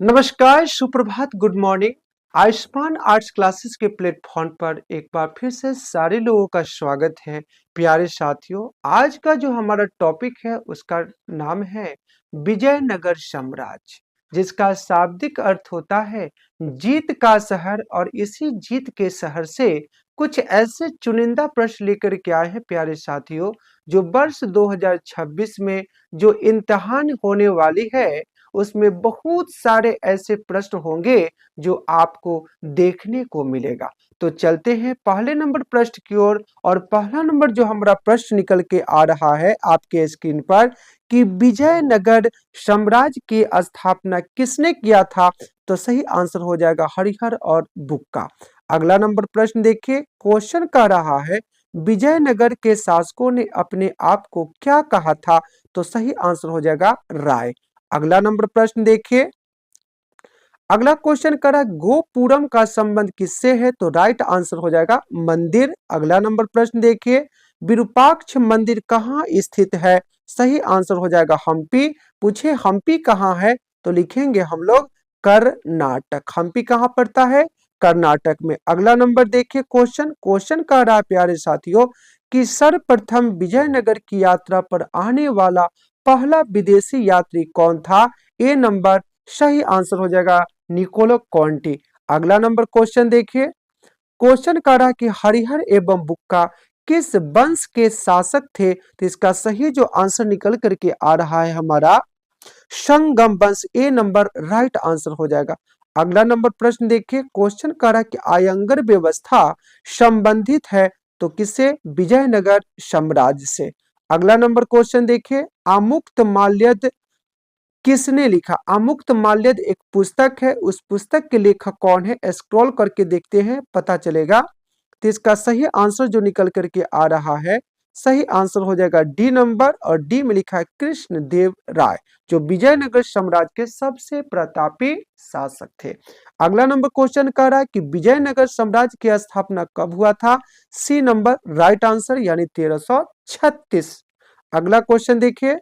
नमस्कार, सुप्रभात, good morning. Ayushman arts classes के प्लेटफॉर्म पर एक बार फिर से सारे लोगों का स्वागत है। प्यारे साथियों, आज का जो हमारा टॉपिक है उसका नाम है विजयनगर साम्राज्य, जिसका शाब्दिक अर्थ होता है जीत का शहर। और इसी जीत के शहर से कुछ ऐसे चुनिंदा प्रश्न लेकर के आए हैं प्यारे साथियों, जो वर्ष 2026 में जो इम्तिहान होने वाली है उसमें बहुत सारे ऐसे प्रश्न होंगे जो आपको देखने को मिलेगा। तो चलते हैं पहले नंबर प्रश्न की ओर। और पहला नंबर जो हमारा प्रश्न निकल के आ रहा है आपके स्क्रीन पर कि विजयनगर साम्राज्य की स्थापना किसने किया था। तो सही आंसर हो जाएगा हरिहर और बुक्का। अगला नंबर प्रश्न देखिए, क्वेश्चन कह रहा है विजयनगर के शासकों ने अपने आप को क्या कहा था। तो सही आंसर हो जाएगा राय। अगला नंबर प्रश्न देखिए, अगला क्वेश्चन करा गोपुरम का संबंध किससे है। तो राइट आंसर हो जाएगा मंदिर। अगला नंबर प्रश्न देखिए, विरूपाक्ष मंदिर कहाँ स्थित है। सही आंसर हो जाएगा हम्पी। पूछे हम्पी कहाँ है तो लिखेंगे हम लोग कर्नाटक। हम्पी कहाँ पड़ता है, कर्नाटक में। अगला नंबर देखिए, क्वेश्चन क्वेश्चन कह रहा है प्यारे साथियों कि सर्वप्रथम विजयनगर की यात्रा पर आने वाला पहला विदेशी यात्री कौन था। ए नंबर सही आंसर हो जाएगा निकोलो कॉन्टी। अगला नंबर क्वेश्चन देखिए, क्वेश्चन कह रहा है कि हरिहर एवं बुक्का किस वंश के शासक थे। तो इसका सही जो आंसर निकल करके आ रहा है हमारा संगम वंश। ए नंबर राइट आंसर हो जाएगा। अगला नंबर प्रश्न देखिए, क्वेश्चन कह रहा है कि आयंगर व्यवस्था संबंधित है तो किससे, विजयनगर साम्राज्य से। अगला नंबर क्वेश्चन देखिए, आमुक्त माल्यद किसने लिखा। आमुक्त माल्यद एक पुस्तक है, उस पुस्तक के लेखक कौन है, स्क्रॉल करके देखते हैं पता चलेगा। तो इसका सही आंसर जो निकल करके आ रहा है, सही आंसर हो जाएगा डी नंबर। और डी में लिखा है कृष्ण देव राय, जो विजयनगर साम्राज्य के सबसे प्रतापी शासक थे। अगला नंबर क्वेश्चन कह रहा है कि विजयनगर साम्राज्य की स्थापना कब हुआ था। सी नंबर राइट आंसर यानी 1336। अगला क्वेश्चन देखिए,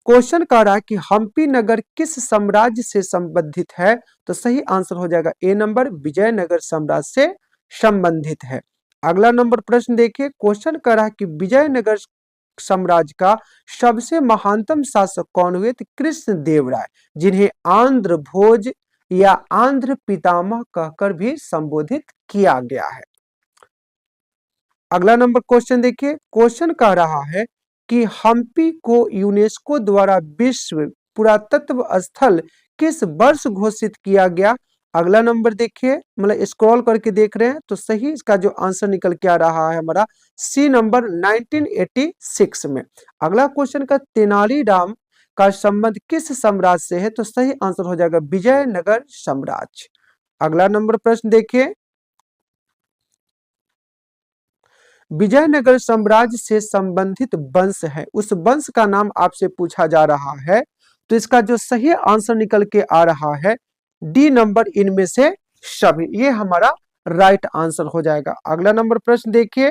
क्वेश्चन कह रहा है कि हम्पी नगर किस साम्राज्य से संबंधित है। तो सही आंसर हो जाएगा ए नंबर विजयनगर साम्राज्य से संबंधित है। अगला नंबर प्रश्न देखिए, क्वेश्चन कह रहा है कि विजयनगर साम्राज्य का सबसे महानतम शासक कौन हुए। तो कृष्ण देव राय, जिन्हें आंध्र भोज या आंध्र पितामह कहकर भी संबोधित किया गया है। अगला नंबर क्वेश्चन देखिए, क्वेश्चन कह रहा है कि हम्पी को यूनेस्को द्वारा विश्व पुरातत्व स्थल किस वर्ष घोषित किया गया। अगला नंबर देखिए, मतलब स्क्रॉल करके देख रहे हैं तो सही इसका जो आंसर निकल के आ रहा है हमारा सी नंबर 1986 में। अगला क्वेश्चन का तेनालीराम का संबंध किस साम्राज्य से है। तो सही आंसर हो जाएगा विजयनगर साम्राज्य। अगला नंबर प्रश्न देखिए, विजयनगर साम्राज्य से संबंधित वंश है, उस वंश का नाम आपसे पूछा जा रहा है। तो इसका जो सही आंसर निकल के आ रहा है डी नंबर, इनमें से सभी, ये हमारा राइट आंसर हो जाएगा। अगला नंबर प्रश्न देखिए,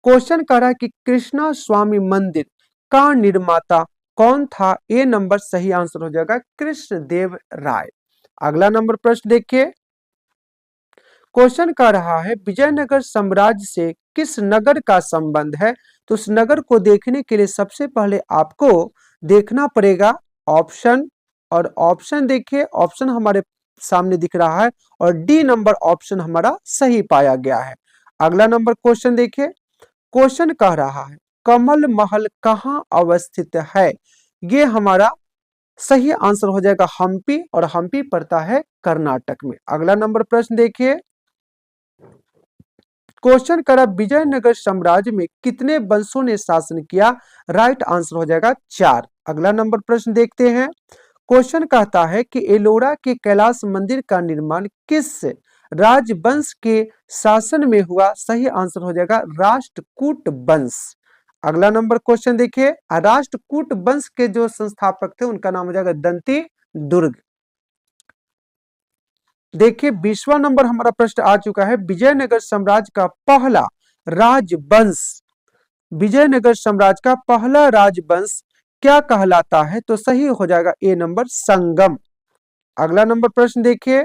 क्वेश्चन कह रहा है कि कृष्णा स्वामी मंदिर का निर्माता कौन था। ए नंबर सही आंसर हो जाएगा कृष्णदेव राय। अगला नंबर प्रश्न देखिए, क्वेश्चन कह रहा है विजयनगर साम्राज्य से किस नगर का संबंध है। तो उस नगर को देखने के लिए सबसे पहले आपको देखना पड़ेगा ऑप्शन। और ऑप्शन देखिए, ऑप्शन हमारे सामने दिख रहा है और डी नंबर ऑप्शन हमारा सही पाया गया है। अगला नंबर क्वेश्चन देखिए, क्वेश्चन कह रहा है कमल महल कहाँ अवस्थित है। ये हमारा सही आंसर हो जाएगा हम्पी, और हम्पी पड़ता है कर्नाटक में। अगला नंबर प्रश्न देखिए, क्वेश्चन करा विजयनगर साम्राज्य में कितने वंशों ने शासन किया। राइट आंसर हो जाएगा 4। अगला नंबर प्रश्न देखते हैं, क्वेश्चन कहता है कि एलोरा के कैलाश मंदिर का निर्माण किस राजवंश के शासन में हुआ। सही आंसर हो जाएगा राष्ट्रकूट वंश। अगला नंबर क्वेश्चन देखिए, राष्ट्रकूट वंश के जो संस्थापक थे उनका नाम हो जाएगा दंती दुर्ग। देखिए 20वां नंबर हमारा प्रश्न आ चुका है, विजयनगर साम्राज्य का पहला राजवंश, विजयनगर साम्राज्य का पहला राजवंश क्या कहलाता है? तो सही हो जाएगा ए नंबर संगम। अगला नंबर प्रश्न देखिए,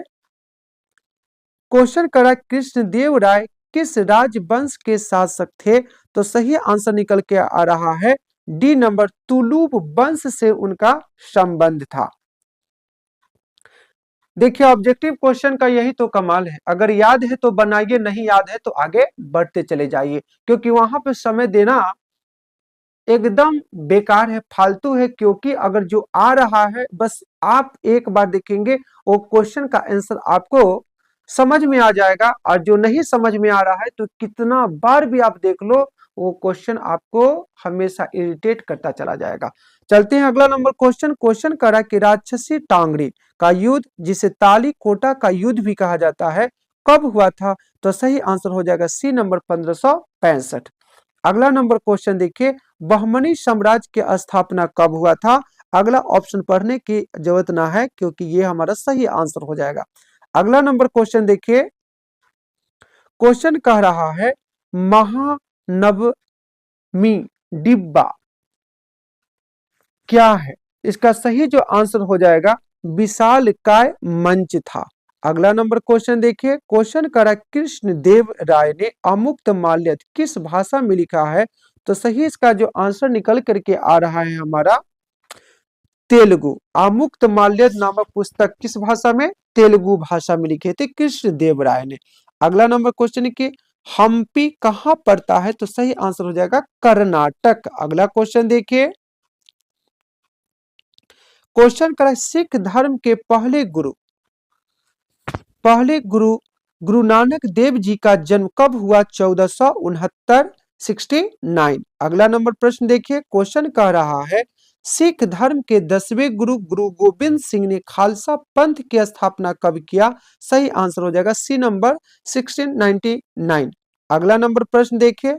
क्वेश्चन करा कृष्णदेव राय किस राजवंश के शासक थे? तो सही आंसर निकल के आ रहा है डी नंबर, तुलुप वंश से उनका संबंध था। देखिए ऑब्जेक्टिव क्वेश्चन का यही तो कमाल है, अगर याद है तो बनाइए, नहीं याद है तो आगे बढ़ते चले जाइए, क्योंकि वहां पे समय देना एकदम बेकार है, फालतू है। क्योंकि अगर जो आ रहा है बस आप एक बार देखेंगे वो क्वेश्चन का आंसर आपको समझ में आ जाएगा, और जो नहीं समझ में आ रहा है तो कितना बार भी आप देख लो वो क्वेश्चन आपको हमेशा इरिटेट करता चला जाएगा। चलते हैं अगला नंबर क्वेश्चन। क्वेश्चन करा कि राक्षसी टांगड़ी का युद्ध, जिसे ताली कोटा का युद्ध भी कहा जाता है, कब हुआ था? तो सही आंसर हो जाएगा सी नंबर 1565। अगला नंबर क्वेश्चन देखिए, बहमनी साम्राज्य की स्थापना कब हुआ था? अगला ऑप्शन पढ़ने की जरूरत ना है, क्योंकि ये हमारा सही आंसर हो जाएगा। अगला नंबर क्वेश्चन देखिए, क्वेश्चन कह रहा है महानवमी डिब्बा क्या है? इसका सही जो आंसर हो जाएगा विशालकाय मंच था। अगला नंबर क्वेश्चन देखिए, क्वेश्चन करा कृष्णदेव राय ने अमुक्त माल्यद किस भाषा में लिखा है? तो सही इसका जो आंसर निकल करके आ रहा है हमारा तेलुगु। अमुक्त माल्यद नामक पुस्तक किस भाषा में? तेलुगु भाषा में लिखे थे कृष्णदेव राय ने। अगला नंबर क्वेश्चन के हम्पी कहां पड़ता है? तो सही आंसर हो जाएगा कर्नाटक। अगला क्वेश्चन देखिए, क्वेश्चन करा सिख धर्म के पहले गुरु गुरु नानक देव जी का जन्म कब हुआ? 1469 69। अगला नंबर प्रश्न देखिए, क्वेश्चन कह रहा है सिख धर्म के 10वें गुरु गुरु गोविंद सिंह ने खालसा पंथ की स्थापना कब किया? सही आंसर हो जाएगा सी नंबर 1699। अगला नंबर प्रश्न देखिए,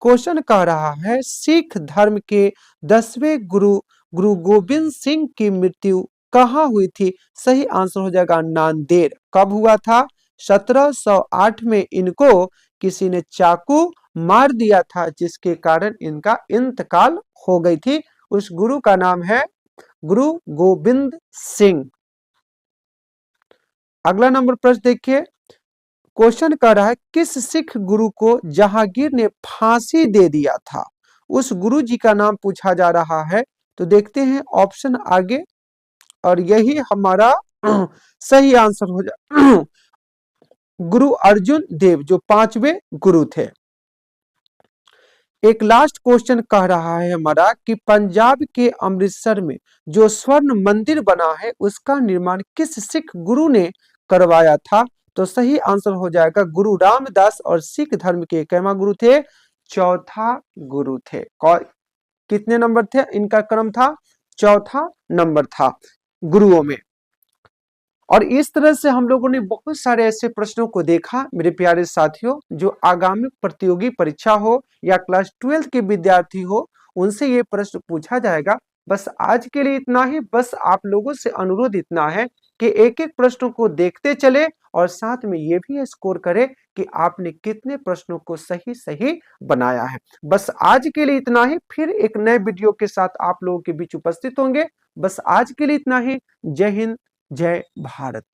क्वेश्चन कह रहा है सिख धर्म के 10वें गुरु गुरु गोविंद सिंह की मृत्यु कहाँ हुई थी? सही आंसर हो जाएगा नांदेड़। कब हुआ था? 1708 में इनको किसी ने चाकू मार दिया था, जिसके कारण इनका इंतकाल हो गई थी। उस गुरु का नाम है गुरु गोविंद सिंह। अगला नंबर प्रश्न देखिए, क्वेश्चन कर रहा है किस सिख गुरु को जहांगीर ने फांसी दे दिया था? उस गुरु जी का नाम पूछा जा रहा है। तो देखते हैं ऑप्शन आगे, और यही हमारा सही आंसर हो जाए गुरु अर्जुन देव, जो 5वें गुरु थे। एक लास्ट क्वेश्चन कह रहा है हमारा कि पंजाब के अमृतसर में जो स्वर्ण मंदिर बना है उसका निर्माण किस सिख गुरु ने करवाया था? तो सही आंसर हो जाएगा गुरु रामदास, और सिख धर्म के कैमा गुरु थे? चौथा गुरु थे। कितने नंबर थे इनका क्रम था? चौथा नंबर था गुरुओं में। और इस तरह से हम लोगों ने बहुत सारे ऐसे प्रश्नों को देखा मेरे प्यारे साथियों, जो आगामी प्रतियोगी परीक्षा हो या क्लास 12 के विद्यार्थी हो, उनसे ये प्रश्न पूछा जाएगा। बस आज के लिए इतना ही। बस आप लोगों से अनुरोध इतना है कि एक एक प्रश्नों को देखते चले, और साथ में ये भी स्कोर करें कि आपने कितने प्रश्नों को सही सही बनाया है। बस आज के लिए इतना ही। फिर एक नए वीडियो के साथ आप लोगों के बीच उपस्थित होंगे। बस आज के लिए इतना ही। जय हिंद, जय भारत।